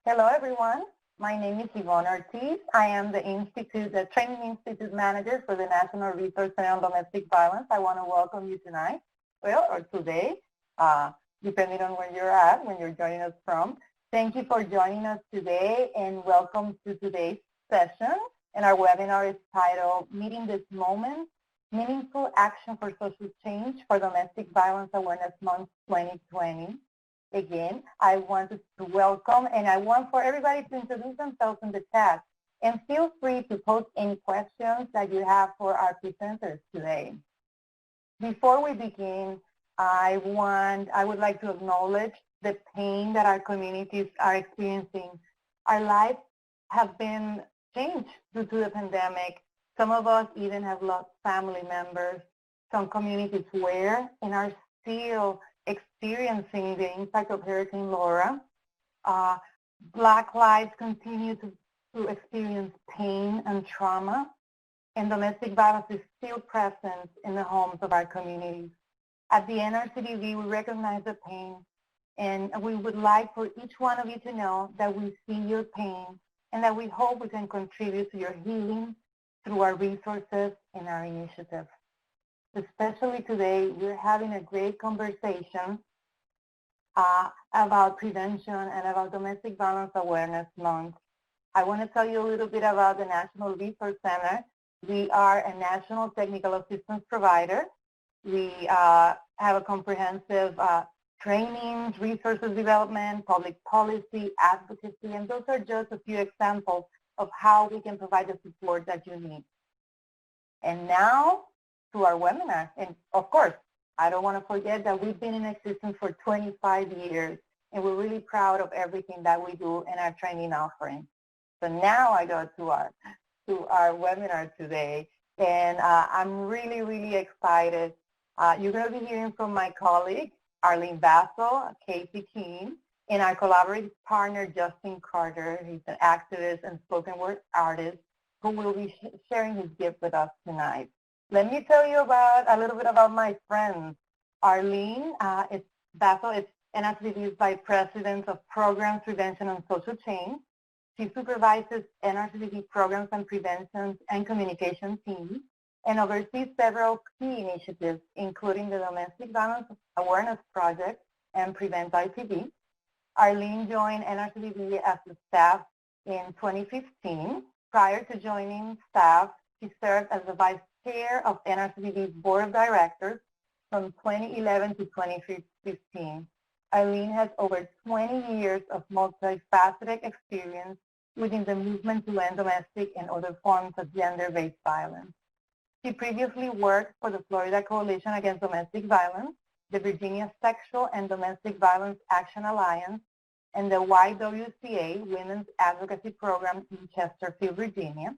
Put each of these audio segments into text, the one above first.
Hello, everyone. My name is Yvonne Ortiz. I am the Training Institute Manager for the National Resource Center on Domestic Violence. I want to welcome you tonight, or today, depending on where you're at, when you're joining us from. Thank you for joining us today, and welcome to today's session. And our webinar is titled, Meeting This Moment, Meaningful Action for Social Change for Domestic Violence Awareness Month 2020. Again, I want to welcome, and I want for everybody to introduce themselves in the chat. And feel free to post any questions that you have for our presenters today. Before we begin, I would like to acknowledge the pain that our communities are experiencing. Our lives have been changed due to the pandemic. Some of us even have lost family members. Some communities were and are still experiencing the impact of Hurricane Laura. Black lives continue to experience pain and trauma, and domestic violence is still present in the homes of our communities. At the NRCDV, we recognize the pain, and we would like for each one of you to know that we see your pain and that we hope we can contribute to your healing through our resources and our initiatives. Especially today, we're having a great conversation about prevention and about Domestic Violence Awareness Month. I want to tell you a little bit about the National Resource Center. We are a national technical assistance provider. We have a comprehensive trainings, resources development, public policy, advocacy, and those are just a few examples of how we can provide the support that you need. And now, to our webinar. And of course, I don't want to forget that we've been in existence for 25 years, and we're really proud of everything that we do in our training offering. So now I go to our webinar today, and I'm really, really excited. You're going to be hearing from my colleague, Arlene Basso, Casey Keene, and our collaborative partner, Justin Carter. He's an activist and spoken word artist who will be sharing his gift with us tonight. Let me tell you a little bit about my friends. Arlene Basso is NRCDV's Vice President of Programs, Prevention, and Social Change. She supervises NRCDV programs and prevention and communication teams and oversees several key initiatives, including the Domestic Violence Awareness Project and Prevent IPV. Arlene joined NRCDV as a staff in 2015. Prior to joining staff, she served as the Vice Chair of NRCDV's Board of Directors from 2011 to 2015. Arlene has over 20 years of multifaceted experience within the movement to end domestic and other forms of gender-based violence. She previously worked for the Florida Coalition Against Domestic Violence, the Virginia Sexual and Domestic Violence Action Alliance, and the YWCA Women's Advocacy Program in Chesterfield, Virginia.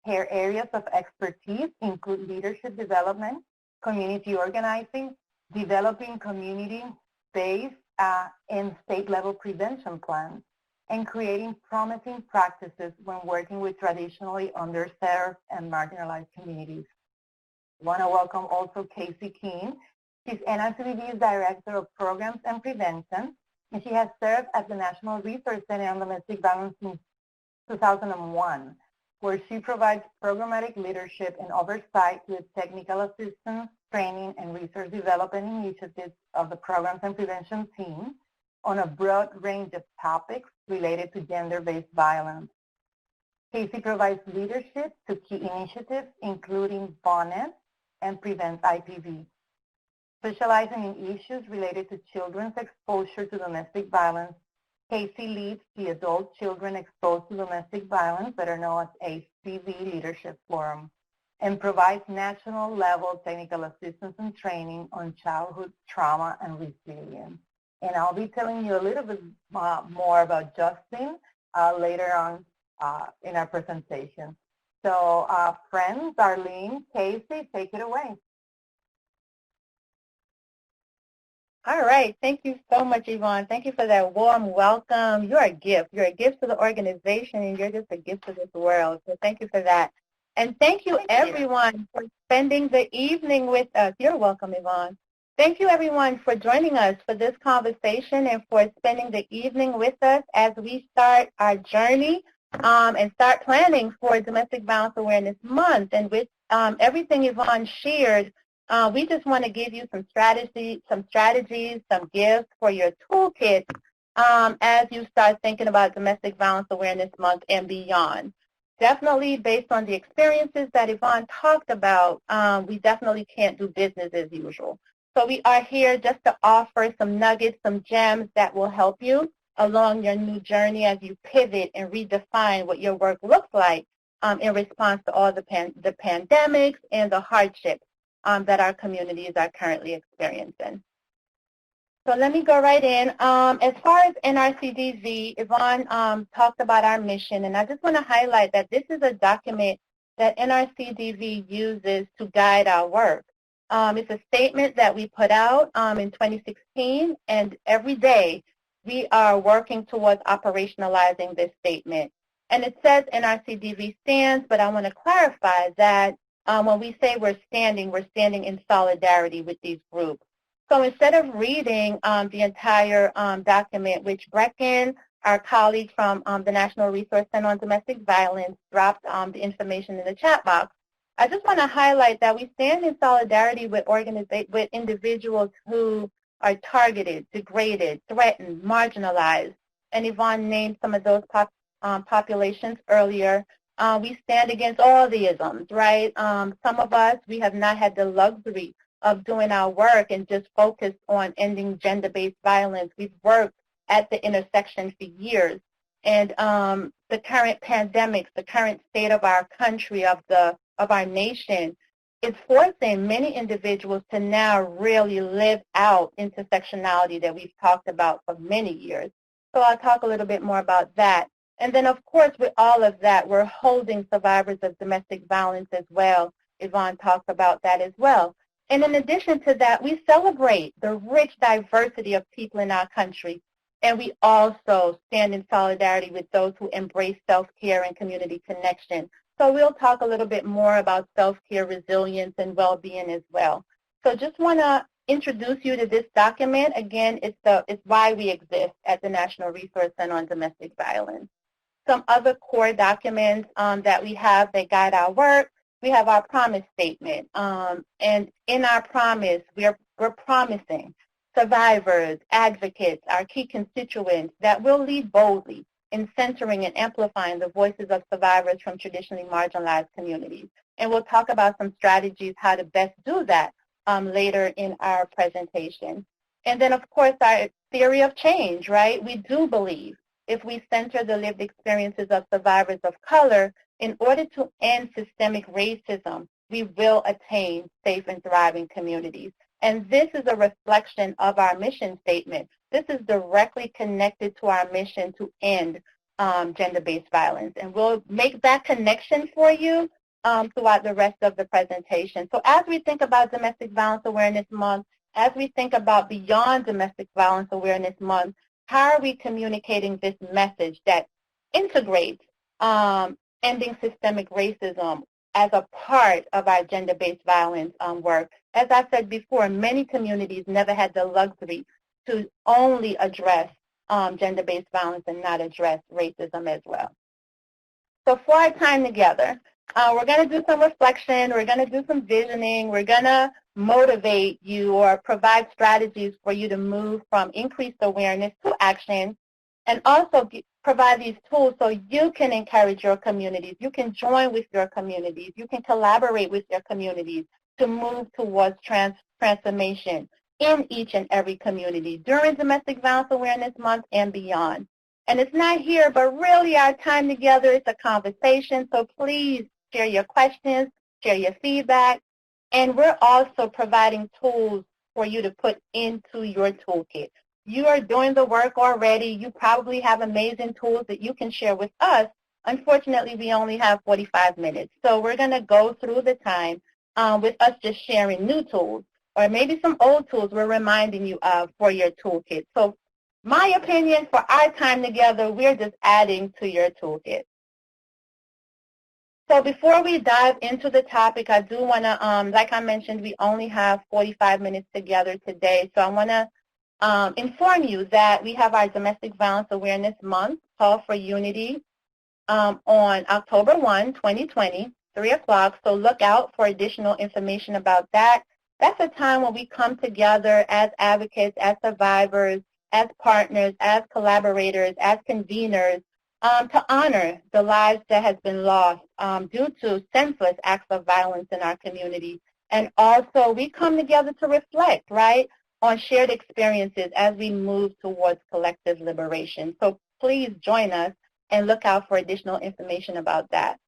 Her areas of expertise include leadership development, community organizing, developing community-based and state-level prevention plans, and creating promising practices when working with traditionally underserved and marginalized communities. I want to welcome also Casey Keene. She's NRCDV's Director of Programs and Prevention, and she has served as the National Resource Center on Domestic Violence since 2001. Where she provides programmatic leadership and oversight with technical assistance, training, and research development initiatives of the Programs and Prevention team on a broad range of topics related to gender-based violence. Casey provides leadership to key initiatives, including BONNET and Prevent IPV. Specializing in issues related to children's exposure to domestic violence, Casey leads the Adult Children Exposed to Domestic Violence, better known as ACV Leadership Forum, and provides national-level technical assistance and training on childhood trauma and resilience. And I'll be telling you a little bit more about Justin later on in our presentation. So friends, Arlene, Casey, take it away. All right. Thank you so much, Yvonne. Thank you for that warm welcome. You're a gift. You're a gift to the organization, and you're just a gift to this world. So thank you for that. And thank you, everyone, for spending the evening with us. You're welcome, Yvonne. Thank you, everyone, for joining us for this conversation and for spending the evening with us as we start our journey and start planning for Domestic Violence Awareness Month. And with everything Yvonne shared, we just want to give you some strategies, some gifts for your toolkit as you start thinking about Domestic Violence Awareness Month and beyond. Definitely based on the experiences that Yvonne talked about, we definitely can't do business as usual. So we are here just to offer some nuggets, some gems that will help you along your new journey as you pivot and redefine what your work looks like in response to all the pandemics and the hardships that our communities are currently experiencing. So let me go right in. As far as NRCDV, Yvonne talked about our mission, and I just want to highlight that this is a document that NRCDV uses to guide our work. It's a statement that we put out in 2016, and every day we are working towards operationalizing this statement. And it says NRCDV stands, but I want to clarify that when we say we're standing in solidarity with these groups. So instead of reading the entire document, which Brecken, our colleague from the National Resource Center on Domestic Violence, dropped the information in the chat box, I just want to highlight that we stand in solidarity with individuals who are targeted, degraded, threatened, marginalized. And Yvonne named some of those populations earlier. We stand against all the isms, right? Some of us, we have not had the luxury of doing our work and just focused on ending gender-based violence. We've worked at the intersection for years. And the current pandemics, the current state of our country, of our nation, is forcing many individuals to now really live out intersectionality that we've talked about for many years. So I'll talk a little bit more about that. And then, of course, with all of that, we're holding survivors of domestic violence as well. Yvonne talked about that as well. And in addition to that, we celebrate the rich diversity of people in our country. And we also stand in solidarity with those who embrace self-care and community connection. So we'll talk a little bit more about self-care, resilience, and well-being as well. So just want to introduce you to this document. Again, it's why we exist at the National Resource Center on Domestic Violence. Some other core documents that we have that guide our work. We have our promise statement. And in our promise, we're promising survivors, advocates, our key constituents that will lead boldly in centering and amplifying the voices of survivors from traditionally marginalized communities. And we'll talk about some strategies how to best do that later in our presentation. And then, of course, our theory of change, right? We do believe if we center the lived experiences of survivors of color, in order to end systemic racism, we will attain safe and thriving communities. And this is a reflection of our mission statement. This is directly connected to our mission to end gender-based violence. And we'll make that connection for you throughout the rest of the presentation. So as we think about Domestic Violence Awareness Month, as we think about beyond Domestic Violence Awareness Month, how are we communicating this message that integrates ending systemic racism as a part of our gender-based violence work? As I said before, many communities never had the luxury to only address gender-based violence and not address racism as well. So for our time together, we're going to do some reflection, we're going to do some visioning, we're going to motivate you or provide strategies for you to move from increased awareness to action, and also provide these tools so you can encourage your communities, you can join with your communities, you can collaborate with your communities to move towards transformation in each and every community during Domestic Violence Awareness Month and beyond. And it's not here, but really our time together is a conversation, so please share your questions, share your feedback, and we're also providing tools for you to put into your toolkit. You are doing the work already. You probably have amazing tools that you can share with us. Unfortunately, we only have 45 minutes, so we're going to go through the time with us just sharing new tools, or maybe some old tools we're reminding you of for your toolkit. So my opinion, for our time together, we're just adding to your toolkit. So before we dive into the topic, I do want to, like I mentioned, we only have 45 minutes together today. So I want to inform you that we have our Domestic Violence Awareness Month, Call for Unity, on October 1, 2020, 3 o'clock. So look out for additional information about that. That's a time when we come together as advocates, as survivors, as partners, as collaborators, as conveners, to honor the lives that has been lost due to senseless acts of violence in our community. And also, we come together to reflect, right, on shared experiences as we move towards collective liberation. So please join us and look out for additional information about that.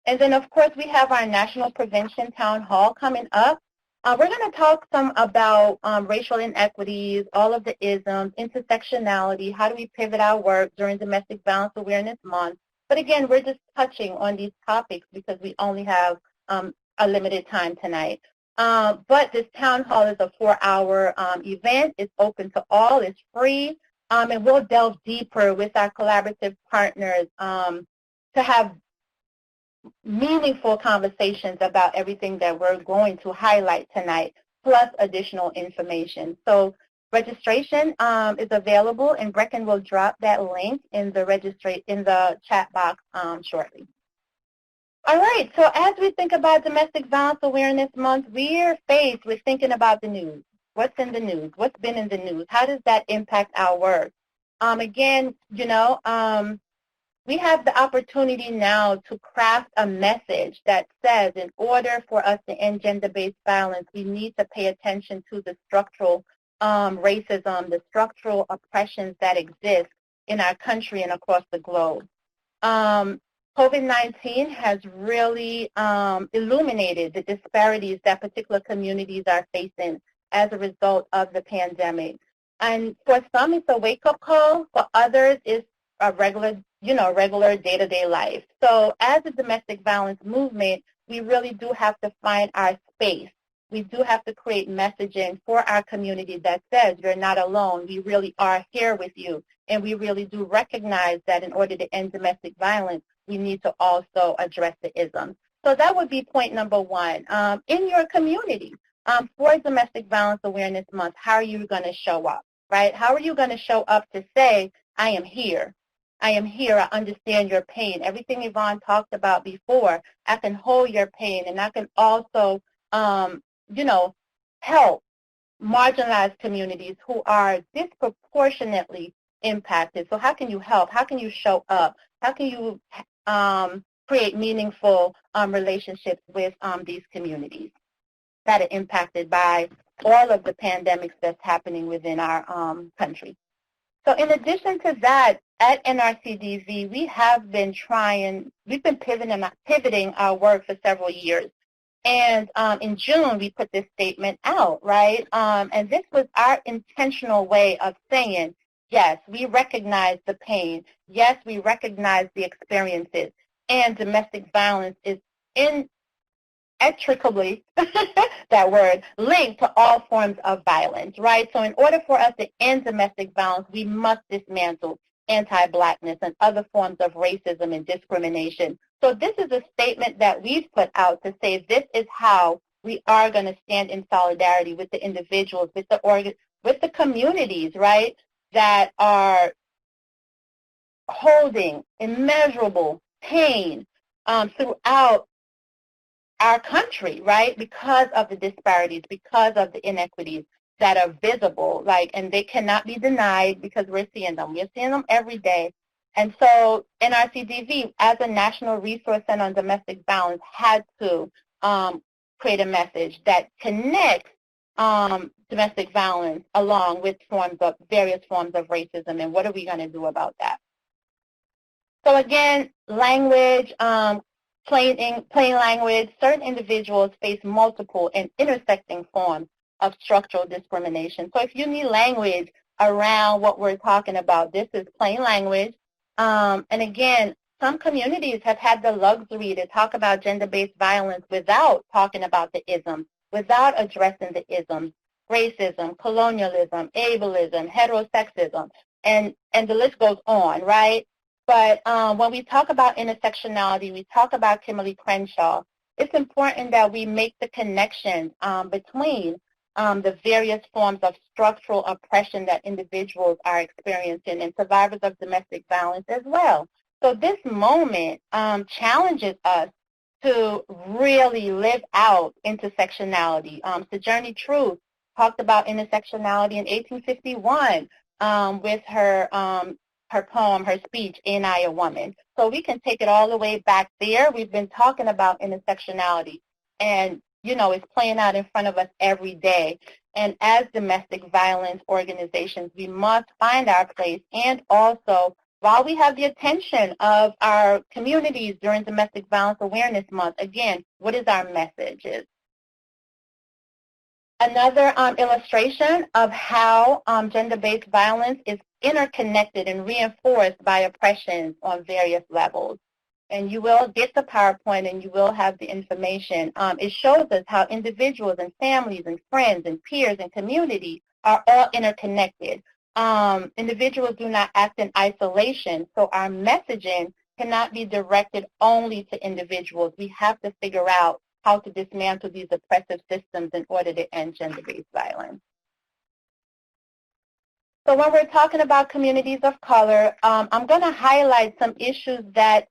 And then, of course, we have our National Prevention Town Hall coming up. We're going to talk some about racial inequities, all of the isms, intersectionality, how do we pivot our work during Domestic Violence Awareness Month. But again, we're just touching on these topics because we only have a limited time tonight. But this town hall is a 4-hour event. It's open to all. It's free. And we'll delve deeper with our collaborative partners to have meaningful conversations about everything that we're going to highlight tonight, plus additional information. So registration is available, and Brecken will drop that link in the chat box shortly. All right, so as we think about Domestic Violence Awareness Month, we're faced with thinking about the news. What's in the news? What's been in the news? How does that impact our work? Again, we have the opportunity now to craft a message that says in order for us to end gender-based violence, we need to pay attention to the structural racism, the structural oppressions that exist in our country and across the globe. COVID-19 has really illuminated the disparities that particular communities are facing as a result of the pandemic. And for some, it's a wake-up call. For others, it's a regular day-to-day life. So as a domestic violence movement, we really do have to find our space. We do have to create messaging for our community that says you're not alone. We really are here with you. And we really do recognize that in order to end domestic violence, we need to also address the isms. So that would be point number one. In your community, for Domestic Violence Awareness Month, how are you going to show up, right? How are you going to show up to say, I am here? I am here. I understand your pain. Everything Yvonne talked about before, I can hold your pain, and I can also, help marginalized communities who are disproportionately impacted. So how can you help? How can you show up? How can you create meaningful relationships with these communities that are impacted by all of the pandemics that's happening within our country? So in addition to that, at NRCDV, we've been pivoting our work for several years. And in June, we put this statement out, right? And this was our intentional way of saying, yes, we recognize the pain. Yes, we recognize the experiences. And domestic violence is inextricably, that word, linked to all forms of violence, right? So in order for us to end domestic violence, we must dismantle anti-Blackness and other forms of racism and discrimination. So this is a statement that we've put out to say this is how we are going to stand in solidarity with the individuals, with the communities, right, that are holding immeasurable pain throughout our country, right, because of the disparities, because of the inequities that are visible, and they cannot be denied because we're seeing them. We're seeing them every day. And so NRCDV, as a national resource center on domestic violence, had to create a message that connects domestic violence along with various forms of racism, and what are we going to do about that? So again, language, plain language, certain individuals face multiple and intersecting forms of structural discrimination. So if you need language around what we're talking about, this is plain language. And again, some communities have had the luxury to talk about gender-based violence without talking about the isms, without addressing the isms, racism, colonialism, ableism, heterosexism, and the list goes on, right? But when we talk about intersectionality, we talk about Kimberly Crenshaw, it's important that we make the connection between the various forms of structural oppression that individuals are experiencing and survivors of domestic violence as well. So this moment challenges us to really live out intersectionality. Sojourner Truth talked about intersectionality in 1851 with her poem, her speech, Ain't I a Woman? So we can take it all the way back there. We've been talking about intersectionality, and, you know, it's playing out in front of us every day. And as domestic violence organizations, we must find our place, and also, while we have the attention of our communities during Domestic Violence Awareness Month, again, what is our messages? Another illustration of how gender-based violence is interconnected and reinforced by oppressions on various levels. And you will get the PowerPoint and you will have the information. It shows us how individuals and families and friends and peers and community are all interconnected. Individuals do not act in isolation, so our messaging cannot be directed only to individuals. We have to figure out how to dismantle these oppressive systems in order to end gender-based violence. So when we're talking about communities of color, I'm going to highlight some issues that,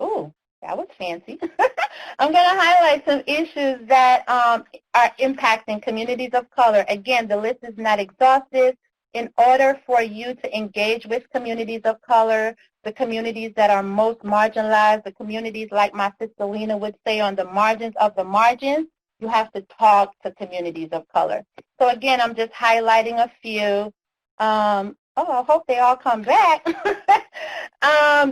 ooh, that was fancy. I'm going to highlight some issues that are impacting communities of color. Again, the list is not exhaustive. In order for you to engage with communities of color, the communities that are most marginalized, the communities, like my sister Lena would say, on the margins of the margins, you have to talk to communities of color. So again, I'm just highlighting a few. I hope they all come back.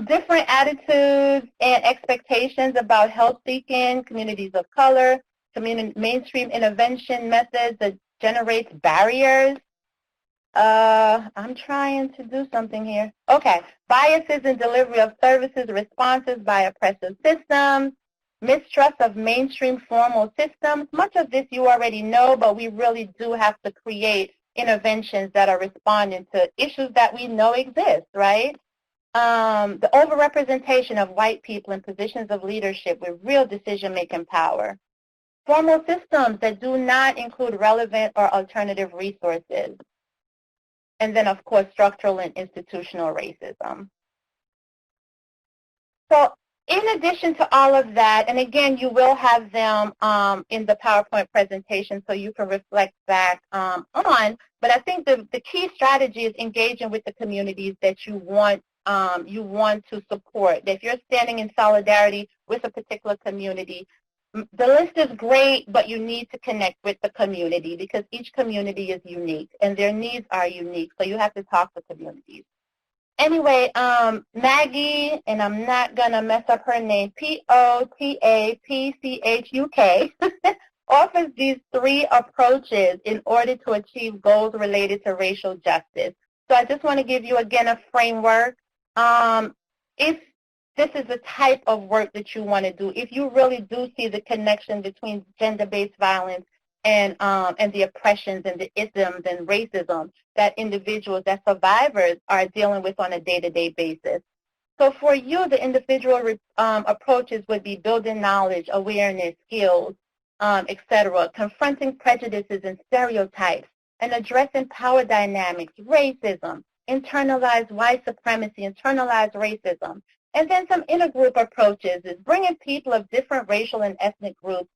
Different attitudes and expectations about health-seeking communities of color, mainstream intervention methods that generates barriers. I'm trying to do something here. Okay. Biases in delivery of services, responses by oppressive systems, mistrust of mainstream formal systems. Much of this you already know, but we really do have to create interventions that are responding to issues that we know exist, right? The overrepresentation of white people in positions of leadership with real decision-making power. Formal systems that do not include relevant or alternative resources. And then, of course, structural and institutional racism. So in addition to all of that, and again, you will have them in the PowerPoint presentation so you can reflect back on, but I think the key strategy is engaging with the communities that you want to support. If you're standing in solidarity with a particular community, the list is great, but you need to connect with the community because each community is unique and their needs are unique, so you have to talk to communities. Anyway, Maggie, and I'm not going to mess up her name, Potapchuk, offers these 3 approaches in order to achieve goals related to racial justice. So I just want to give you, again, a framework. If this is the type of work that you want to do, if you really do see the connection between gender-based violence and the oppressions and the isms and racism that individuals, that survivors are dealing with on a day-to-day basis. So for you, the individual approaches would be building knowledge, awareness, skills, etc., confronting prejudices and stereotypes, and addressing power dynamics, racism, internalized white supremacy, internalized racism. And then some intergroup approaches is bringing people of different racial and ethnic groups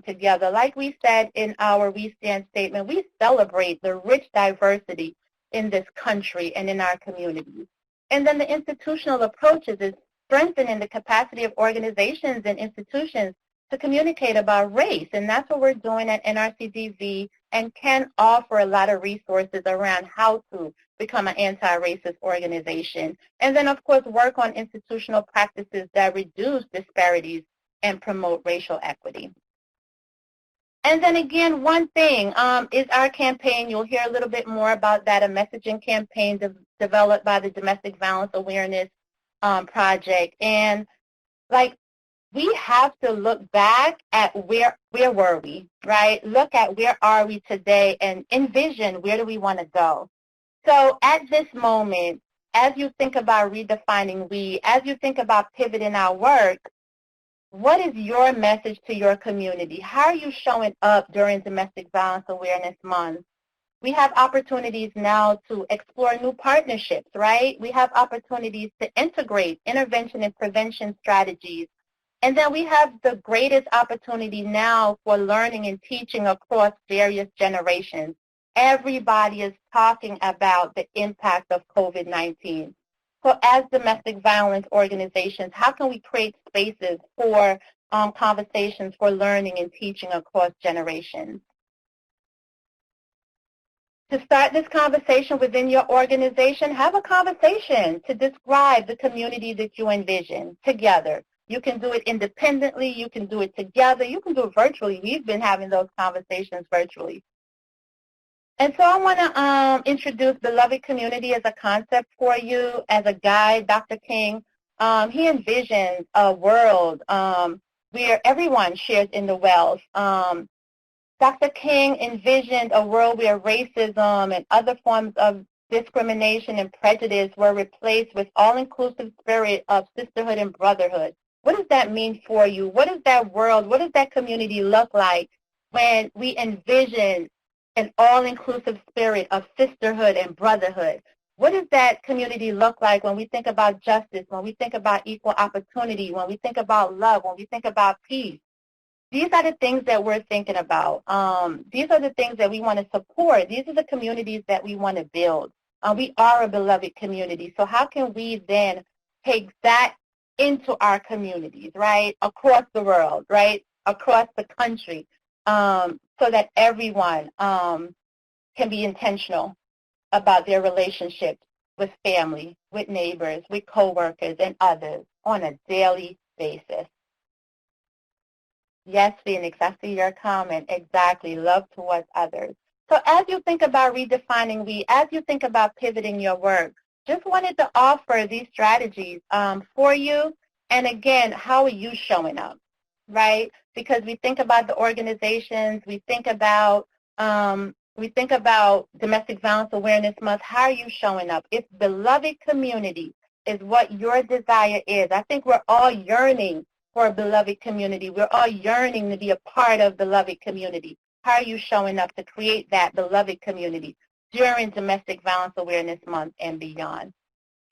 together. Like we said in our We Stand statement, we celebrate the rich diversity in this country and in our communities. And then the institutional approaches is strengthening the capacity of organizations and institutions to communicate about race. And that's what we're doing at NRCDV and can offer a lot of resources around how to become an anti-racist organization. And then, of course, work on institutional practices that reduce disparities and promote racial equity. And then again, one thing is our campaign. You'll hear a little bit more about that, a messaging campaign developed by the Domestic Violence Awareness Project. And like, we have to look back at where were we, right? Look at where are we today and envision where do we want to go. So at this moment, as you think about redefining we, as you think about pivoting our work, what is your message to your community? How are you showing up during Domestic Violence Awareness Month? We have opportunities now to explore new partnerships, right? We have opportunities to integrate intervention and prevention strategies. And then we have the greatest opportunity now for learning and teaching across various generations. Everybody is talking about the impact of COVID-19. So as domestic violence organizations, how can we create spaces for conversations for learning and teaching across generations? To start this conversation within your organization, have a conversation to describe the community that you envision together. You can do it independently. You can do it together. You can do it virtually. We've been having those conversations virtually. And so I want to introduce the Lovey Community as a concept for you, as a guide. Dr. King, he envisions a world where everyone shares in the wealth. Dr. King envisioned a world where racism and other forms of discrimination and prejudice were replaced with all-inclusive spirit of sisterhood and brotherhood. What does that mean for you? What is that world, what does that community look like when we envision an all-inclusive spirit of sisterhood and brotherhood? What does that community look like when we think about justice, when we think about equal opportunity, when we think about love, when we think about peace? These are the things that we're thinking about. These are the things that we want to support. These are the communities that we want to build. We are a beloved community. So how can we then take that into our communities, right, across the world, right, across the country, so that everyone can be intentional about their relationships with family, with neighbors, with coworkers, and others on a daily basis. Yes, Phoenix, I see your comment. Exactly. Love towards others. So as you think about redefining we, as you think about pivoting your work, just wanted to offer these strategies for you. And again, how are you showing up, right? Because we think about the organizations, we think about Domestic Violence Awareness Month. How are you showing up? If beloved community is what your desire is, I think we're all yearning for a beloved community. We're all yearning to be a part of beloved community. How are you showing up to create that beloved community during Domestic Violence Awareness Month and beyond?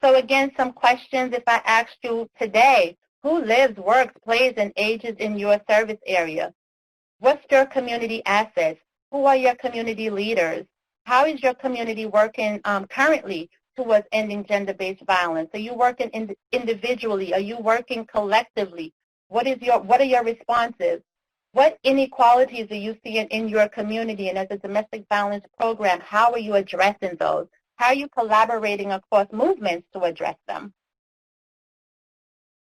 So again, some questions if I asked you today, who lives, works, plays, and ages in your service area? What's your community assets? Who are your community leaders? How is your community working currently towards ending gender-based violence? Are you working individually? Are you working collectively? What are your responses? What inequalities are you seeing in your community? And as a domestic violence program, how are you addressing those? How are you collaborating across movements to address them?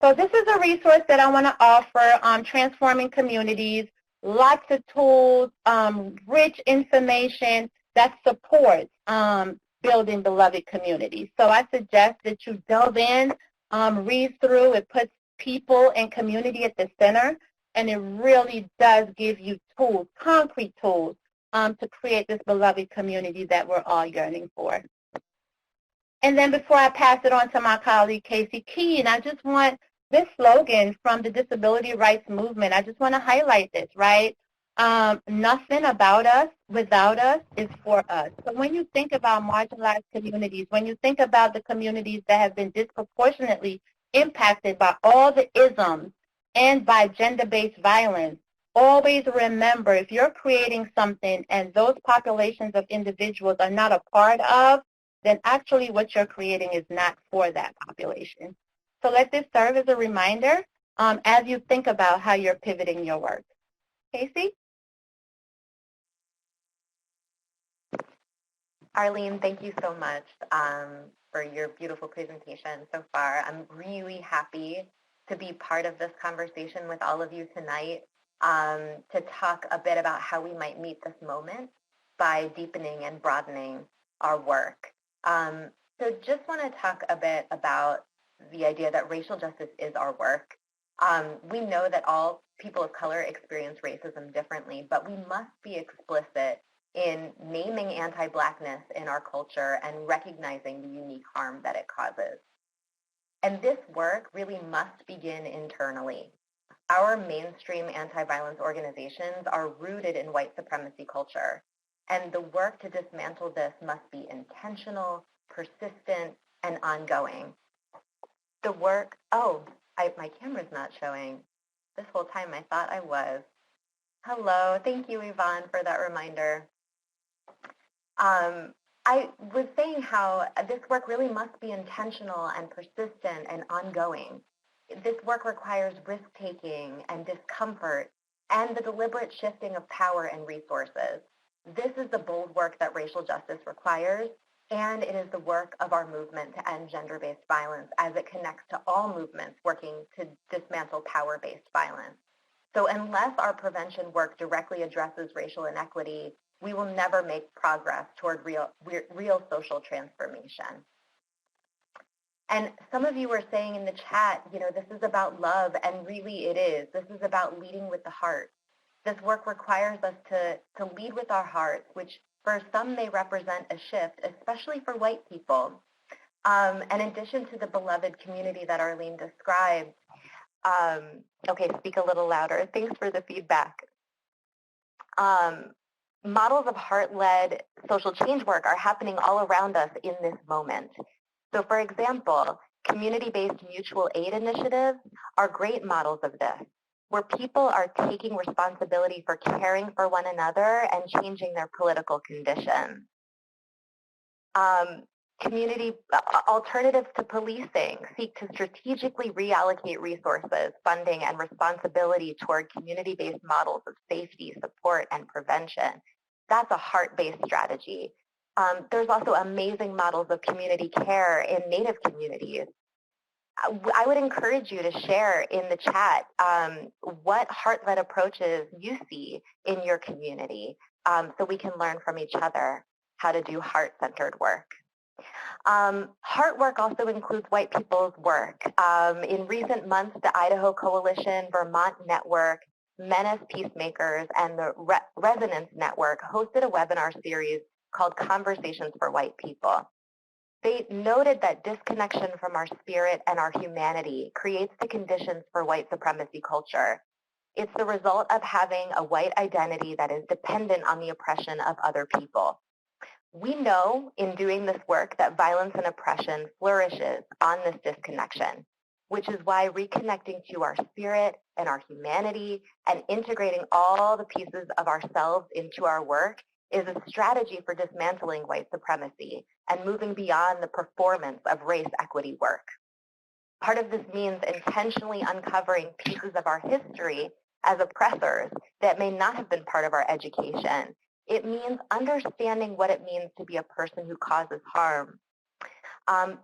So this is a resource that I want to offer on transforming communities, lots of tools, rich information that supports building beloved communities. So I suggest that you delve in, read through. It puts people and community at the center, and it really does give you tools, concrete tools, to create this beloved community that we're all yearning for. And then before I pass it on to my colleague, Casey Keene, I just want this slogan from the disability rights movement. I just want to highlight this, right? Nothing about us without us is for us. So when you think about marginalized communities, when you think about the communities that have been disproportionately impacted by all the isms and by gender-based violence, always remember, if you're creating something and those populations of individuals are not a part of, then actually what you're creating is not for that population. So let this serve as a reminder as you think about how you're pivoting your work. Casey? Arlene, thank you so much for your beautiful presentation so far. I'm really happy to be part of this conversation with all of you tonight to talk a bit about how we might meet this moment by deepening and broadening our work. So just want to talk a bit about the idea that racial justice is our work. We know that all people of color experience racism differently, but we must be explicit in naming anti-Blackness in our culture and recognizing the unique harm that it causes. And this work really must begin internally. Our mainstream anti-violence organizations are rooted in white supremacy culture, and the work to dismantle this must be intentional, persistent, and ongoing. The work, my camera's not showing. This whole time I thought I was. Hello, thank you, Yvonne, for that reminder. I was saying how this work really must be intentional and persistent and ongoing. This work requires risk-taking and discomfort and the deliberate shifting of power and resources. This is the bold work that racial justice requires, and it is the work of our movement to end gender-based violence as it connects to all movements working to dismantle power-based violence. So unless our prevention work directly addresses racial inequity, we will never make progress toward real social transformation. And some of you were saying in the chat, this is about love, and really it is. This is about leading with the heart. This work requires us to lead with our hearts, which for some may represent a shift, especially for white people. And in addition to the beloved community that Arlene described, okay, speak a little louder. Thanks for the feedback. Models of heart-led social change work are happening all around us in this moment. So for example, community-based mutual aid initiatives are great models of this, where people are taking responsibility for caring for one another and changing their political conditions. Community alternatives to policing seek to strategically reallocate resources, funding, and responsibility toward community-based models of safety, support, and prevention. That's a heart-based strategy. There's also amazing models of community care in Native communities. I would encourage you to share in the chat what heart-led approaches you see in your community so we can learn from each other how to do heart-centered work. Heart work also includes white people's work. In recent months, the Idaho Coalition, Vermont Network, Menace Peacemakers, and the Resonance Network hosted a webinar series called Conversations for White People. They noted that disconnection from our spirit and our humanity creates the conditions for white supremacy culture. It's the result of having a white identity that is dependent on the oppression of other people. We know in doing this work that violence and oppression flourishes on this disconnection, which is why reconnecting to our spirit and our humanity and integrating all the pieces of ourselves into our work is a strategy for dismantling white supremacy and moving beyond the performance of race equity work. Part of this means intentionally uncovering pieces of our history as oppressors that may not have been part of our education. It means understanding what it means to be a person who causes harm.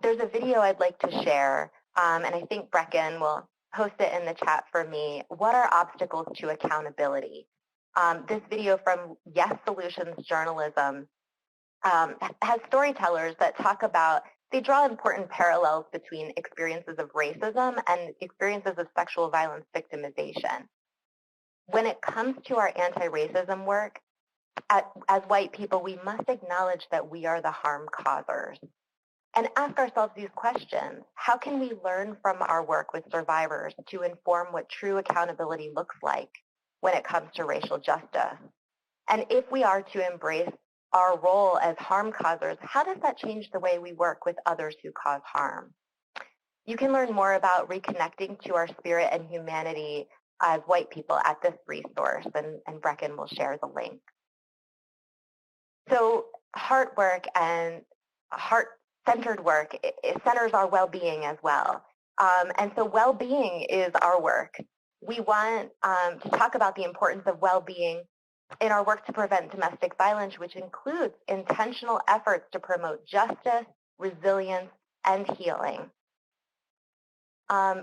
There's a video I'd like to share, and I think Brecken will post it in the chat for me. What are obstacles to accountability? This video from Yes Solutions Journalism has storytellers that talk about, they draw important parallels between experiences of racism and experiences of sexual violence victimization. When it comes to our anti-racism work, as white people, we must acknowledge that we are the harm causers and ask ourselves these questions. How can we learn from our work with survivors to inform what true accountability looks like when it comes to racial justice? And if we are to embrace our role as harm causers, how does that change the way we work with others who cause harm? You can learn more about reconnecting to our spirit and humanity as white people at this resource, and Brecken will share the link. So heart work and heart-centered work, it centers our well-being as well. And so well-being is our work. We want to talk about the importance of well-being in our work to prevent domestic violence, which includes intentional efforts to promote justice, resilience, and healing.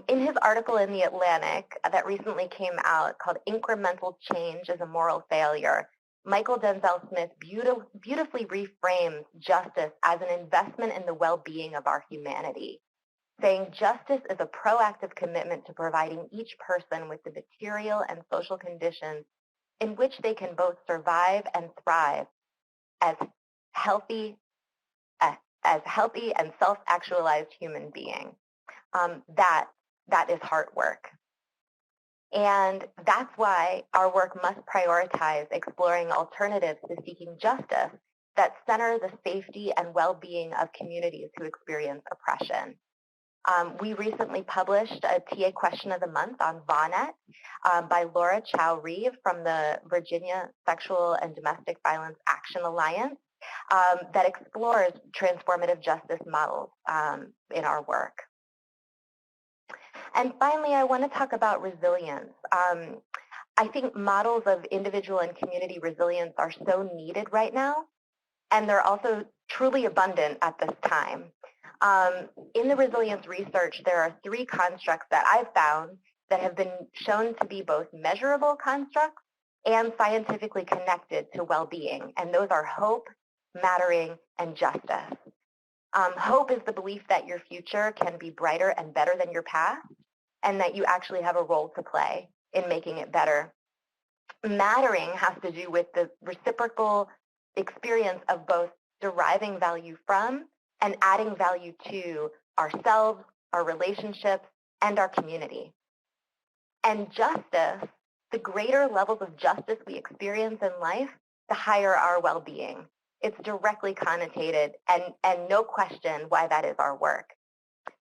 In his article in The Atlantic that recently came out called Incremental Change is a Moral Failure, Michael Denzel Smith beautifully reframes justice as an investment in the well-being of our humanity, saying justice is a proactive commitment to providing each person with the material and social conditions in which they can both survive and thrive as healthy and self-actualized human being. That is hard work. And that's why our work must prioritize exploring alternatives to seeking justice that center the safety and well-being of communities who experience oppression. We recently published a TA Question of the Month on VONET by Laura Chow-Reeve from the Virginia Sexual and Domestic Violence Action Alliance that explores transformative justice models in our work. And finally, I want to talk about resilience. I think models of individual and community resilience are so needed right now, and they're also truly abundant at this time. In the resilience research, there are 3 constructs that I've found that have been shown to be both measurable constructs and scientifically connected to well-being, and those are hope, mattering, and justice. Hope is the belief that your future can be brighter and better than your past, and that you actually have a role to play in making it better. Mattering has to do with the reciprocal experience of both deriving value from and adding value to ourselves, our relationships, and our community. And justice, the greater levels of justice we experience in life, the higher our well-being. It's directly connotated and no question why that is our work.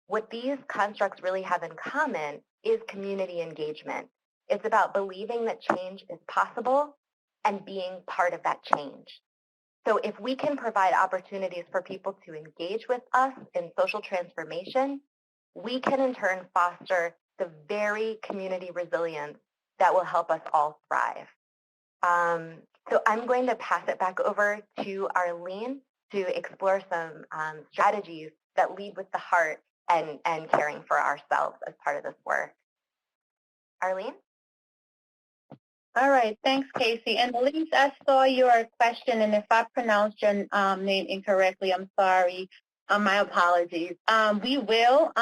What these constructs really have in common is community engagement. It's about believing that change is possible and being part of that change. So if we can provide opportunities for people to engage with us in social transformation, we can in turn foster the very community resilience that will help us all thrive. So I'm going to pass it back over to Arlene to explore some strategies that lead with the heart and caring for ourselves as part of this work. Arlene? All right, thanks, Casey. And Elise, I saw your question, and if I pronounced your name incorrectly, I'm sorry. My apologies. We will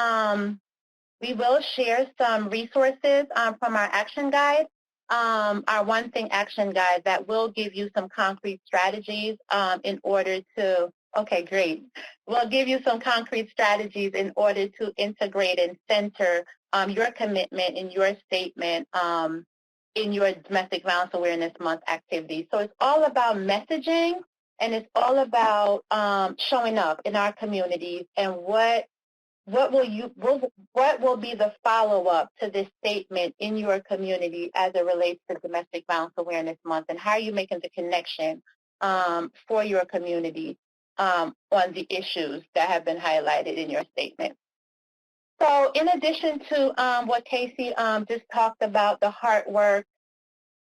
share some resources from our action guide, our One Thing action guide that will give you some concrete strategies in order to, okay, great. We'll give you some concrete strategies in order to integrate and center your commitment in your statement in your Domestic Violence Awareness Month activities. So it's all about messaging, and it's all about showing up in our communities, and what will be the follow-up to this statement in your community as it relates to Domestic Violence Awareness Month, and how are you making the connection for your community on the issues that have been highlighted in your statement. So in addition to what Casey just talked about, the hard work,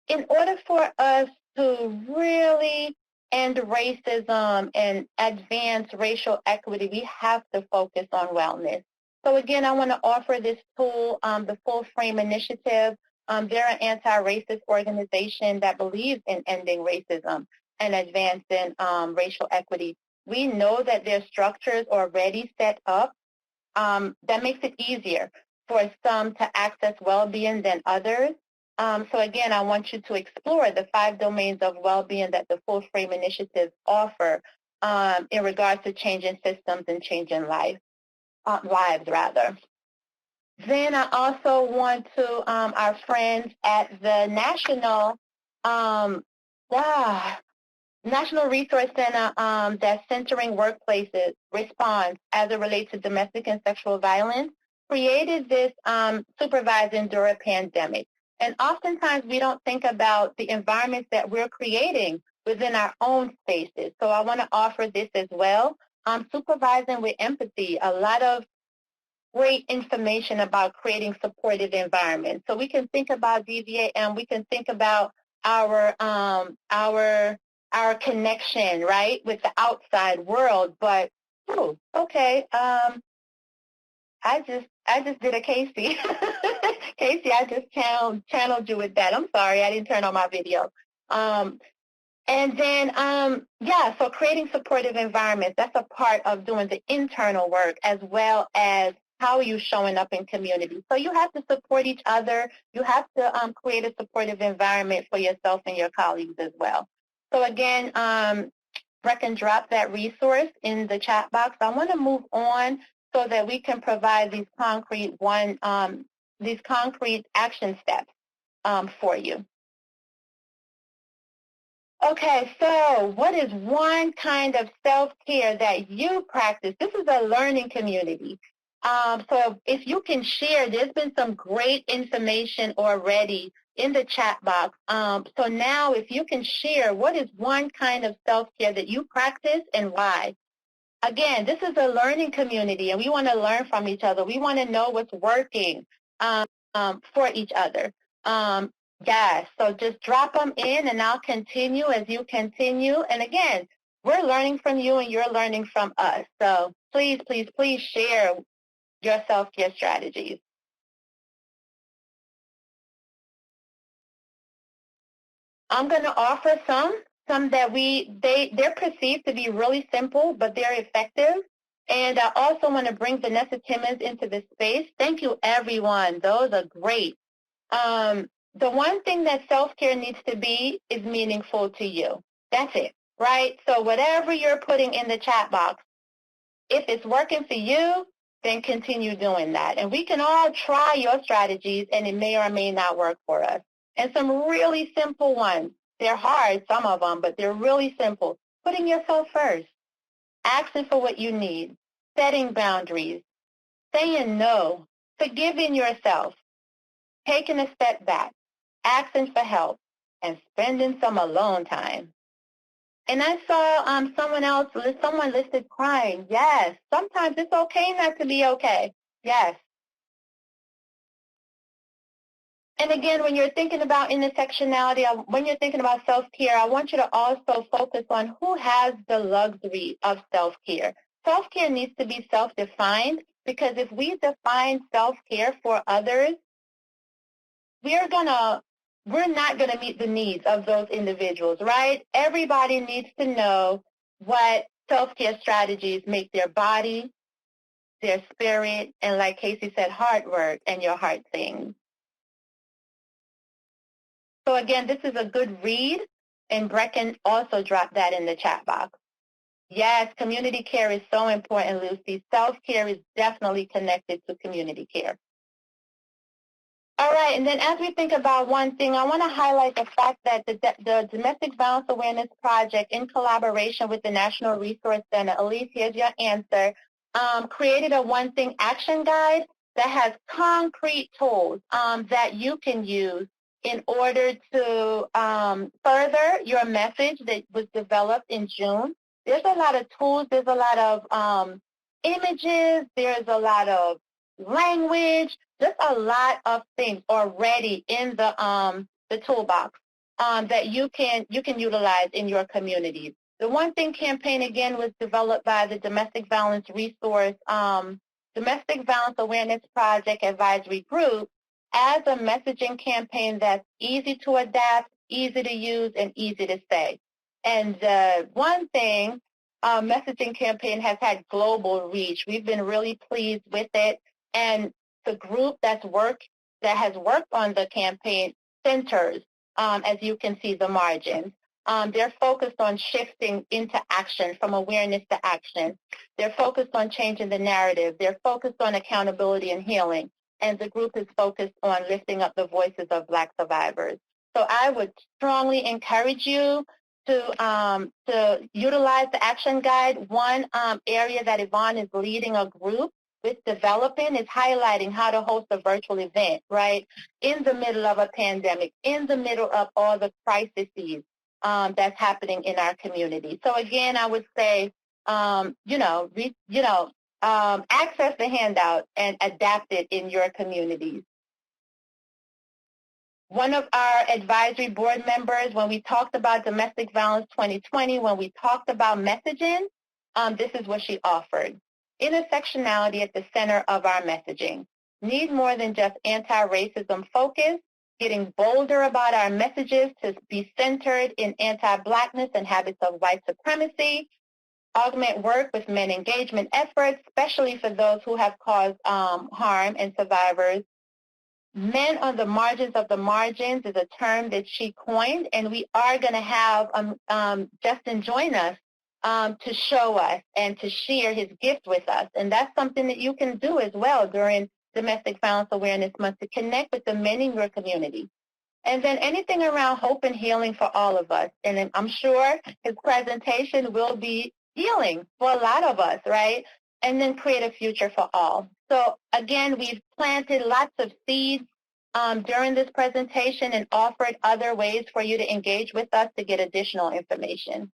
in order for us to really end racism and advance racial equity, we have to focus on wellness. So again, I want to offer this tool, the Full Frame Initiative. They're an anti-racist organization that believes in ending racism and advancing racial equity. We know that their structures are already set up that makes it easier for some to access well-being than others. So again, I want you to explore the 5 domains of well-being that the Full Frame Initiative offer in regards to changing systems and changing lives. Then I also want to, our friends at the National Resource Center that's centering workplaces response as it relates to domestic and sexual violence, created this supervising during a pandemic. And oftentimes we don't think about the environments that we're creating within our own spaces. So I want to offer this as well. Supervising with empathy, a lot of great information about creating supportive environments. So we can think about DVA, and we can think about our connection, right, with the outside world. But okay, I just did a Casey. Casey, I just channeled you with that. I'm sorry, I didn't turn on my video. And then, so creating supportive environments, that's a part of doing the internal work, as well as how are you showing up in community. So you have to support each other. You have to create a supportive environment for yourself and your colleagues as well. So again, Brecken dropped that resource in the chat box. I want to move on so that we can provide these concrete action steps for you. Okay, so what is one kind of self-care that you practice? This is a learning community. So if you can share, there's been some great information already in the chat box. So now if you can share, what is one kind of self-care that you practice and why? Again, this is a learning community, and we want to learn from each other. We want to know what's working for each other. Yes, so just drop them in, and I'll continue as you continue. And again, we're learning from you, and you're learning from us. So please, please, please share your self-care strategies. I'm going to offer some that they're perceived to be really simple, but they're effective. And I also want to bring Vanessa Timmons into this space. Thank you, everyone. Those are great. The one thing that self-care needs to be is meaningful to you. That's it, right? So whatever you're putting in the chat box, if it's working for you, then continue doing that. And we can all try your strategies, and it may or may not work for us. And some really simple ones. They're hard, some of them, but they're really simple. Putting yourself first, asking for what you need, setting boundaries, saying no, forgiving yourself, taking a step back, asking for help, and spending some alone time. And I saw someone listed crying. Yes, sometimes it's okay not to be okay. Yes. And again, when you're thinking about intersectionality, when you're thinking about self-care, I want you to also focus on who has the luxury of self-care. Self-care needs to be self-defined, because if we define self-care for others, we're not going to meet the needs of those individuals, right? Everybody needs to know what self-care strategies make their body, their spirit, and like Casey said, heart work and your heart sing. So again, this is a good read, and Brecken also dropped that in the chat box. Yes, community care is so important, Lucy. Self-care is definitely connected to community care. All right, and then as we think about one thing, I want to highlight the fact that the Domestic Violence Awareness Project, in collaboration with the National Resource Center, Elise, here's your answer, created a one thing action guide that has concrete tools that you can use in order to further your message that was developed in June. There's a lot of tools, there's a lot of images, there's a lot of language, just a lot of things already in the toolbox that you can utilize in your communities. The One Thing campaign, again, was developed by the Domestic Violence Domestic Violence Awareness Project Advisory Group as a messaging campaign that's easy to adapt, easy to use, and easy to say. And the One Thing messaging campaign has had global reach. We've been really pleased with it. And the group that has worked on the campaign centers, as you can see, the margins. They're focused on shifting into action, from awareness to action. They're focused on changing the narrative. They're focused on accountability and healing. And the group is focused on lifting up the voices of Black survivors. So I would strongly encourage you to utilize the action guide. One area that Yvonne is leading a group with developing is highlighting how to host a virtual event, right, in the middle of a pandemic, in the middle of all the crises that's happening in our community. So again, I would say, access the handout and adapt it in your communities. One of our advisory board members, when we talked about Domestic Violence 2020, when we talked about messaging, this is what she offered. Intersectionality at the center of our messaging. Need more than just anti-racism focus, getting bolder about our messages to be centered in anti-Blackness and habits of white supremacy, augment work with men engagement efforts, especially for those who have caused harm and survivors. Men on the margins of the margins is a term that she coined, and we are going to have Justin join us to show us and to share his gift with us. And that's something that you can do as well during Domestic Violence Awareness Month, to connect with the men in your community. And then anything around hope and healing for all of us. And I'm sure his presentation will be healing for a lot of us, right? And then create a future for all. So again, we've planted lots of seeds during this presentation and offered other ways for you to engage with us to get additional information.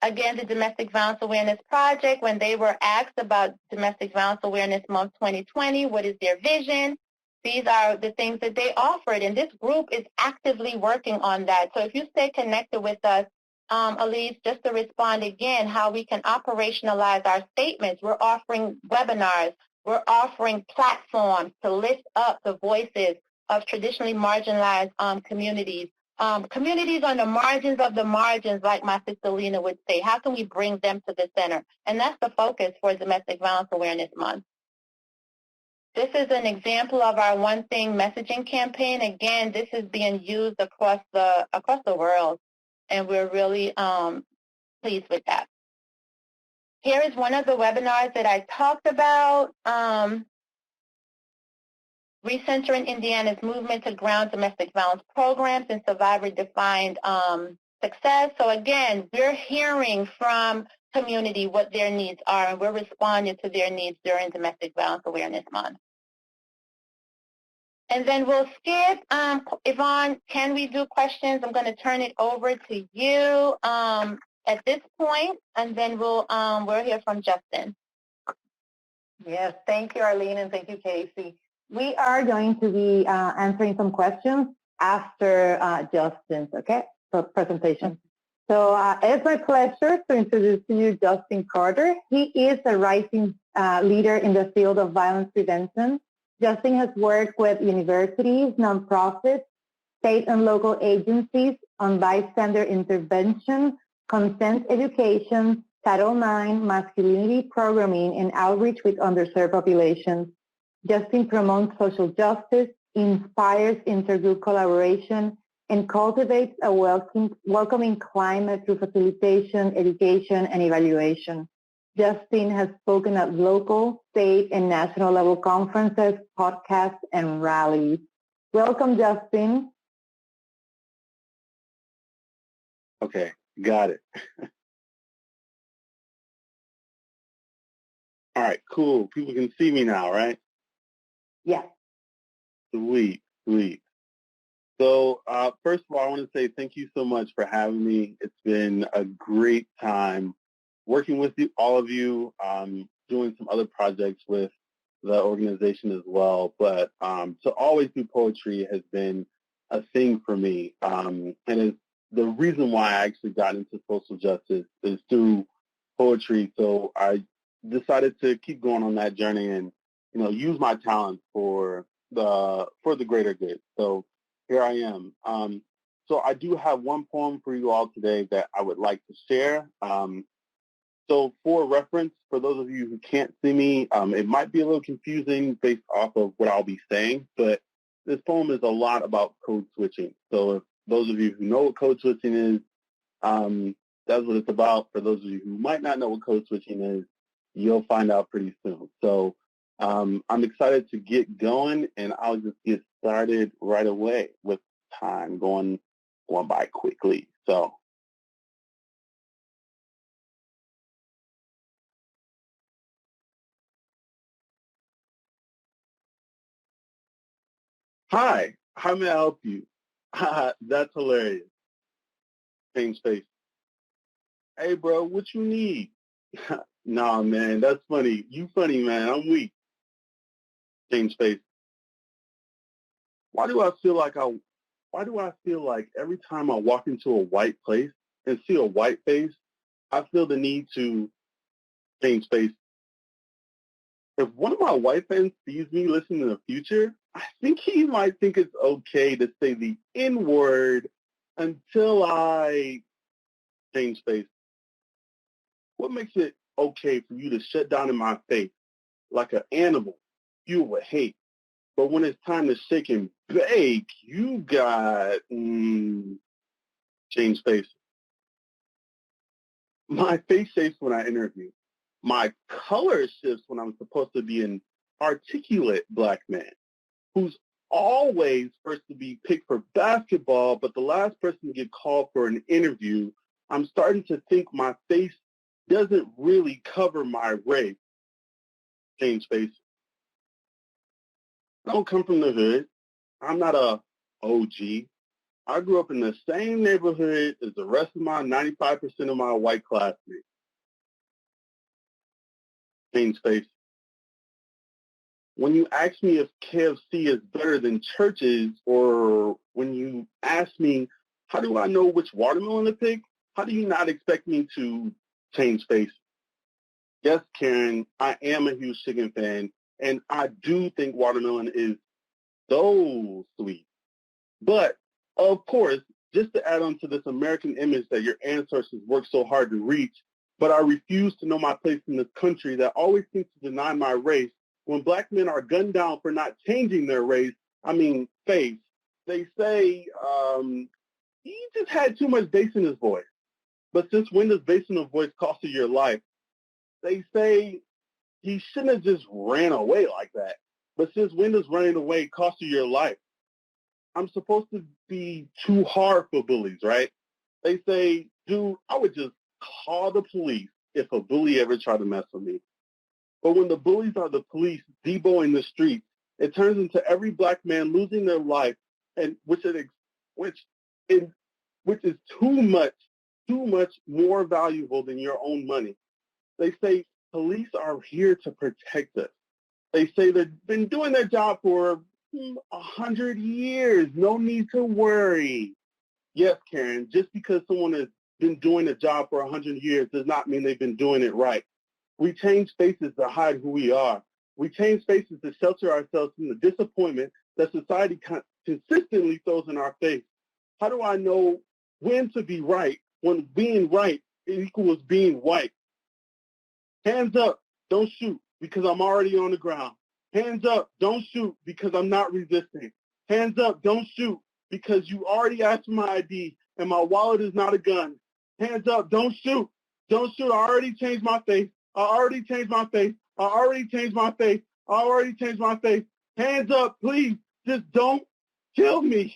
Again, the Domestic Violence Awareness Project, when they were asked about Domestic Violence Awareness Month 2020, what is their vision? These are the things that they offered, and this group is actively working on that. So if you stay connected with us, Elise, just to respond again, how we can operationalize our statements. We're offering webinars. We're offering platforms to lift up the voices of traditionally marginalized communities. Communities on the margins of the margins, like my sister Lena would say. How can we bring them to the center? And that's the focus for Domestic Violence Awareness Month. This is an example of our One Thing messaging campaign. Again, this is being used across the world, and we're really pleased with that. Here is one of the webinars that I talked about. Recentering Indiana's movement to ground domestic violence programs and survivor-defined success. So again, we're hearing from community what their needs are, and we're responding to their needs during Domestic Violence Awareness Month. And then we'll skip, Yvonne, can we do questions? I'm going to turn it over to you at this point, and then we'll hear from Justin. Yes, thank you, Arlene, and thank you, Casey. We are going to be answering some questions after Justin's presentation. So it's my pleasure to introduce to you Justin Carter. He is a rising leader in the field of violence prevention. Justin has worked with universities, nonprofits, state and local agencies on bystander intervention, consent education, Title IX, masculinity programming, and outreach with underserved populations. Justin promotes social justice, inspires intergroup collaboration, and cultivates a welcoming climate through facilitation, education, and evaluation. Justin has spoken at local, state, and national level conferences, podcasts, and rallies. Welcome, Justin. Okay, got it. All right, cool. People can see me now, right? Yes. Sweet, sweet. So first of all, I want to say thank you so much for having me. It's been a great time working with you, all of you, doing some other projects with the organization as well. But to always do poetry has been a thing for me. And it's the reason why I actually got into social justice is through poetry. So I decided to keep going on that journey and use my talent for the greater good. So here I am. So I do have one poem for you all today that I would like to share. So for reference, for those of you who can't see me, it might be a little confusing based off of what I'll be saying, but this poem is a lot about code switching. So if those of you who know what code switching is, that's what it's about. For those of you who might not know what code switching is, you'll find out pretty soon. So I'm excited to get going, and I'll just get started right away with time going by quickly. So hi, how may I help you? That's hilarious. Change face. Hey, bro, what you need? Nah, man, that's funny. You funny, man. I'm weak. Change face. Why do I feel like every time I walk into a white place and see a white face, I feel the need to change face? If one of my white friends sees me listening in the future, I think he might think it's okay to say the N-word until I change face. What makes it okay for you to shut down in my face like an animal fueled with hate? But when it's time to shake and bake, you got change face. My face shifts when I interview. My color shifts when I'm supposed to be an articulate Black man who's always first to be picked for basketball, but the last person to get called for an interview. I'm starting to think my face doesn't really cover my race. Change face. I don't come from the hood. I'm not a OG. I grew up in the same neighborhood as the rest of my 95% of my white classmates. Change face. When you ask me if KFC is better than churches, or when you ask me, how do I know which watermelon to pick? How do you not expect me to change face? Yes, Karen, I am a huge chicken fan, and I do think watermelon is so sweet. But, of course, just to add on to this American image that your ancestors worked so hard to reach, but I refuse to know my place in this country that always seems to deny my race. When Black men are gunned down for not changing their race, face, they say he just had too much bass in his voice. But since when does bass in a voice cost you your life? They say he shouldn't have just ran away like that. But since when does running away cost you your life? I'm supposed to be too hard for bullies, right? They say, dude, I would just call the police if a bully ever tried to mess with me. But when the bullies are the police deboing the streets, it turns into every Black man losing their life, and which is too much more valuable than your own money. They say police are here to protect us. They say they've been doing their job for 100 years. No need to worry. Yes, Karen, just because someone has been doing a job for 100 years does not mean they've been doing it right. We change faces to hide who we are. We change faces to shelter ourselves from the disappointment that society consistently throws in our face. How do I know when to be right when being right equals being white? Hands up, don't shoot because I'm already on the ground. Hands up, don't shoot because I'm not resisting. Hands up, don't shoot because you already asked for my ID and my wallet is not a gun. Hands up, don't shoot. Don't shoot. I already changed my face. I already changed my face. I already changed my face. I already changed my face. Hands up, please. Just don't kill me.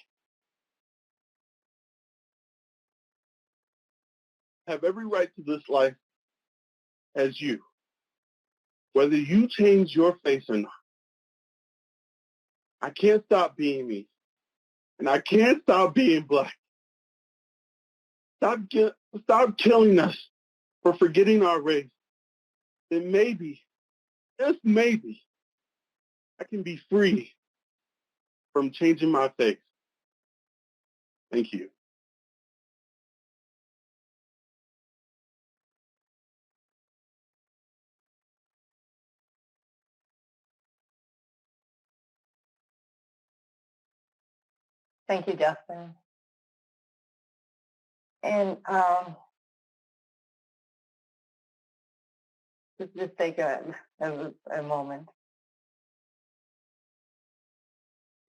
Have every right to this life as you, whether you change your face or not. I can't stop being me, and I can't stop being Black. Stop killing us for forgetting our race. And maybe, just maybe, I can be free from changing my face. Thank you. Thank you, Justin. And just take a moment.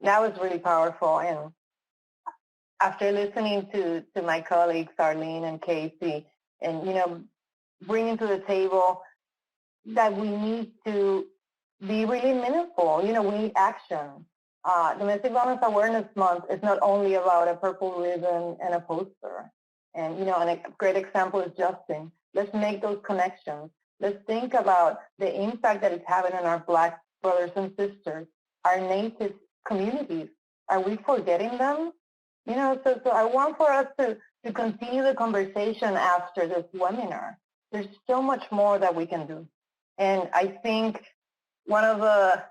That was really powerful. And after listening to my colleagues, Arlene and Casey, and, bringing to the table that we need to be really meaningful. We need action. Domestic Violence Awareness Month is not only about a purple ribbon and a poster. And, and a great example is Justin. Let's make those connections. Let's think about the impact that it's having on our Black brothers and sisters, our Native communities. Are we forgetting them? So I want for us to continue the conversation after this webinar. There's so much more that we can do. And I think one of the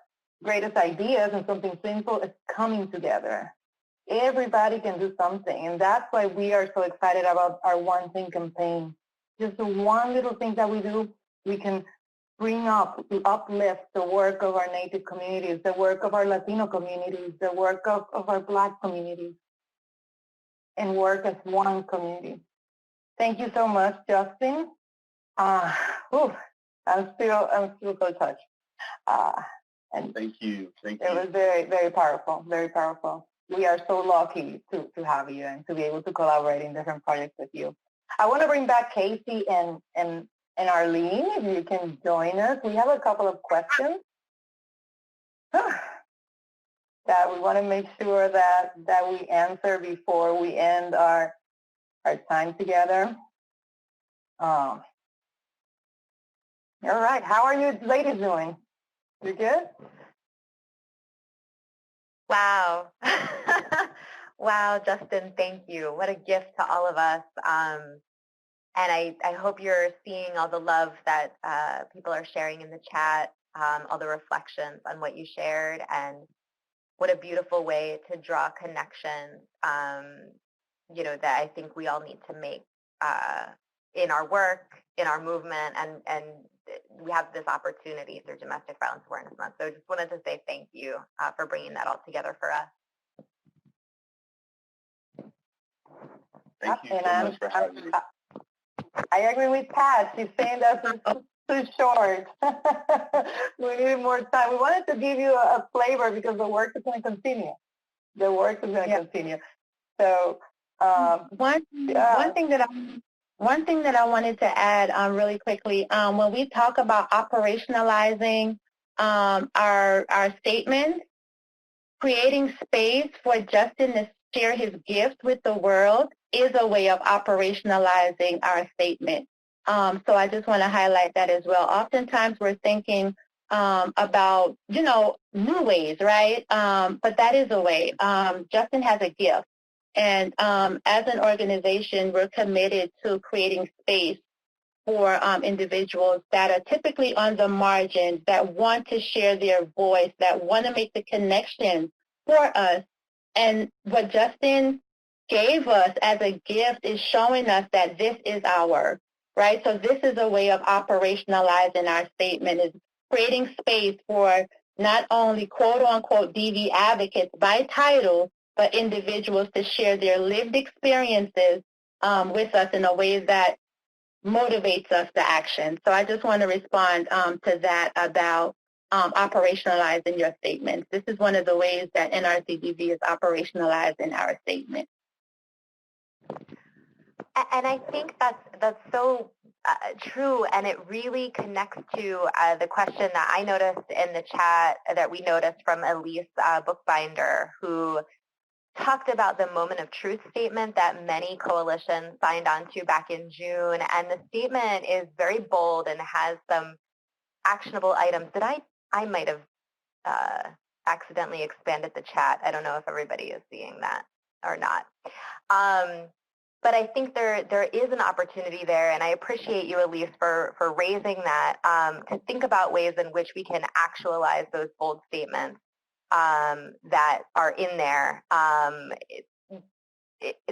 greatest ideas and something simple is coming together. Everybody can do something. And that's why we are so excited about our One Thing campaign. Just the one little thing that we do, we can bring up, to uplift the work of our Native communities, the work of our Latino communities, the work of our Black communities, and work as one community. Thank you so much, Justin. I'm still so touched. And Thank you. It was very, very powerful, very powerful. We are so lucky to have you and to be able to collaborate in different projects with you. I want to bring back Casey and Arlene, if you can join us. We have a couple of questions that we want to make sure that we answer before we end our time together. All right. How are you ladies doing? You good? Wow. Wow, Justin, thank you. What a gift to all of us. And I hope you're seeing all the love that people are sharing in the chat, all the reflections on what you shared, and what a beautiful way to draw connections, you know, that I think we all need to make in our work, in our movement, and we have this opportunity through Domestic Violence Awareness Month. So I just wanted to say thank you for bringing that all together for us. Thank you so much for having me. I agree with Pat. She's saying that's too short. We need more time. We wanted to give you a flavor because the work is going to continue. The work is going to continue. So one thing that I wanted to add really quickly, when we talk about operationalizing our statements, creating space for Justin to share his gift with the world is a way of operationalizing our statement. So I just want to highlight that as well. Oftentimes we're thinking about, you know, new ways, right? But that is a way. Justin has a gift. And as an organization, we're committed to creating space for individuals that are typically on the margins, that want to share their voice, that want to make the connection for us. And what Justin gave us as a gift is showing us that this is our work, right? So this is a way of operationalizing our statement, is creating space for not only quote-unquote DV advocates by title, but individuals to share their lived experiences with us in a way that motivates us to action. So I just want to respond to that about operationalizing your statements. This is one of the ways that NRCDV is operationalizing our statement. And I think that's so true, and it really connects to the question that I noticed in the chat, that we noticed from Elise Bookbinder, who talked about the moment of truth statement that many coalitions signed on to back in June. And the statement is very bold and has some actionable items that I might have accidentally expanded the chat. I don't know if everybody is seeing that or not. But I think there is an opportunity there, and I appreciate you, Elise, for raising that, to think about ways in which we can actualize those bold statements that are in there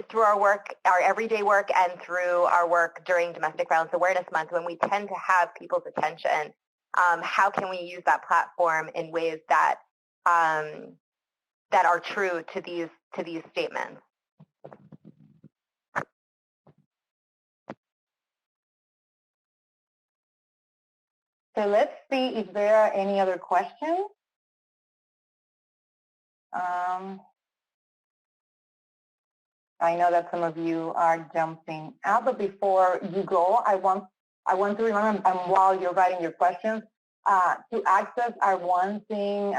through our work, our everyday work, and through our work during Domestic Violence Awareness Month, when we tend to have people's attention. How can we use that platform in ways that that are true to these statements? So let's see if there are any other questions. I know that some of you are jumping out, but before you go, I want to remember, while you're writing your questions, to access our One Thing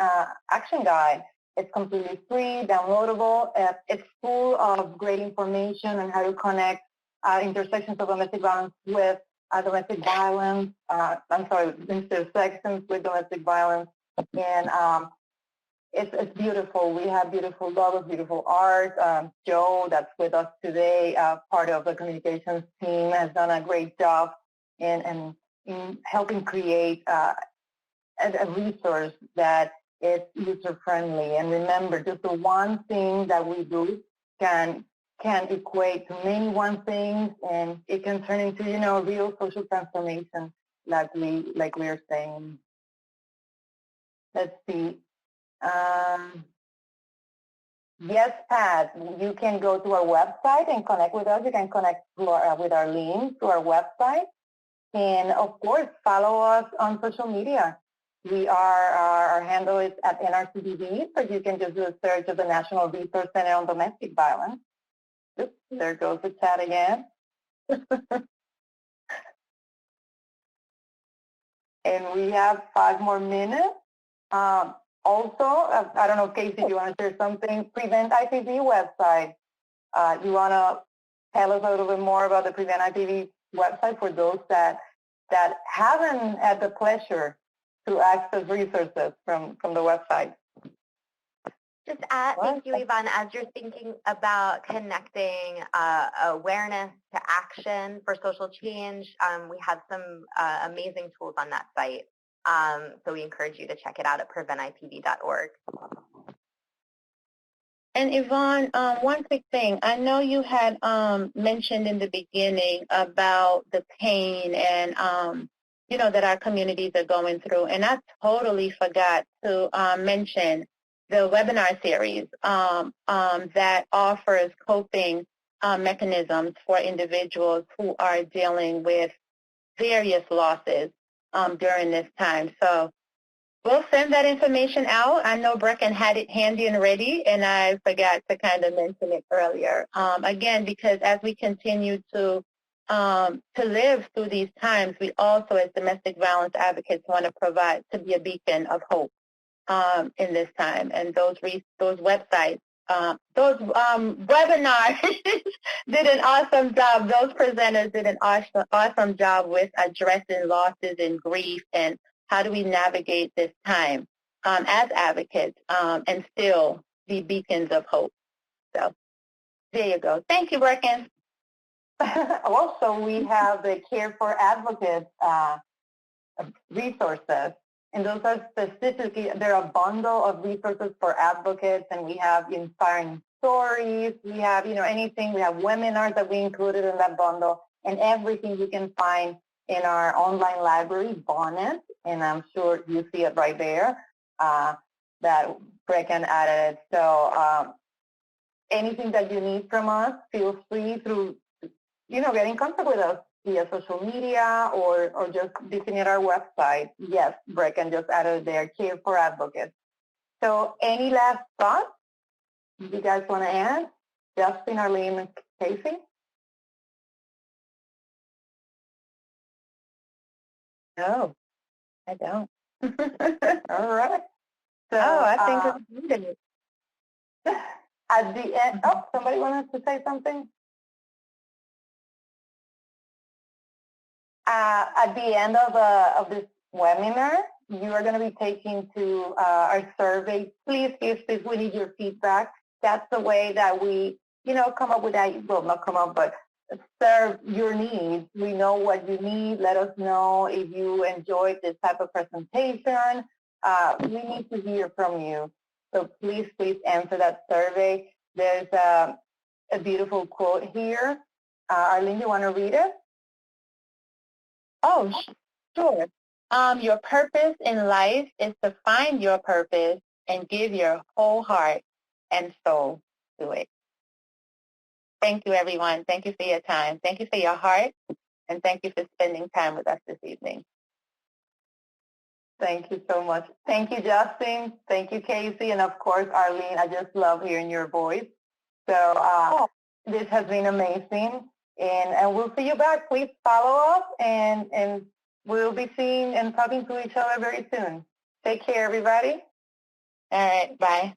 action guide. It's completely free, downloadable. It's full of great information on how to connect intersections of domestic violence with domestic violence. Intersections with domestic violence, and it's beautiful. We have beautiful logos, beautiful art. Joe, that's with us today, part of the communications team, has done a great job in helping create a resource that is user-friendly. And remember, just the one thing that we do can equate to many one things, and it can turn into, you know, real social transformation, like we are saying. Let's see. Yes, Pat, you can go to our website and connect with us. You can connect with our link to our website. And of course, follow us on social media. We are, our handle is at NRCDV, so you can just do a search of the National Resource Center on Domestic Violence. Oops, there goes the chat again. And we have 5 more minutes. Also, I don't know, Casey, if you want to share something, Prevent IPV website. You want to tell us a little bit more about the Prevent IPV website for those that haven't had the pleasure to access resources from the website? Just thank you, Yvonne. As you're thinking about connecting awareness to action for social change, we have some amazing tools on that site. So we encourage you to check it out at preventipv.org. And Yvonne, one quick thing. I know you had mentioned in the beginning about the pain and, that our communities are going through. And I totally forgot to mention the webinar series that offers coping mechanisms for individuals who are dealing with various losses during this time. So we'll send that information out. I know Brecken had it handy and ready, and I forgot to kind of mention it earlier. Again, because as we continue to live through these times, we also, as domestic violence advocates, want to be a beacon of hope in this time. And those websites, those webinars did an awesome job. Those presenters did an awesome job with addressing losses and grief and how do we navigate this time as advocates and still be beacons of hope. So there you go. Thank you, Brecken. Also, we have the Care for Advocates resources. And those are specifically, they're a bundle of resources for advocates, and we have inspiring stories, we have, anything, we have webinars that we included in that bundle, and everything you can find in our online library, Bonnet, and I'm sure you see it right there, that Brecken added. So anything that you need from us, feel free to, get in contact with us via social media or just visiting our website. Yes, Brecken just added there, Care for Advocates. So any last thoughts you guys want to add? Justin, Arlene, and Casey? No, I don't. All right. So I think it's needed. At the end, somebody wanted to say something? At the end of this webinar, you are going to be taken to our survey. Please, we need your feedback. That's the way that we, come up with that. Well, not come up, but serve your needs. We know what you need. Let us know if you enjoyed this type of presentation. We need to hear from you. So please answer that survey. There's a beautiful quote here. Arlene, you want to read it? Oh, sure. Your purpose in life is to find your purpose and give your whole heart and soul to it. Thank you, everyone. Thank you for your time. Thank you for your heart, and thank you for spending time with us this evening. Thank you so much. Thank you, Justin. Thank you, Casey. And, of course, Arlene, I just love hearing your voice. So this has been amazing. And we'll see you back. Please follow up, and we'll be seeing and talking to each other very soon. Take care, everybody. All right. Bye.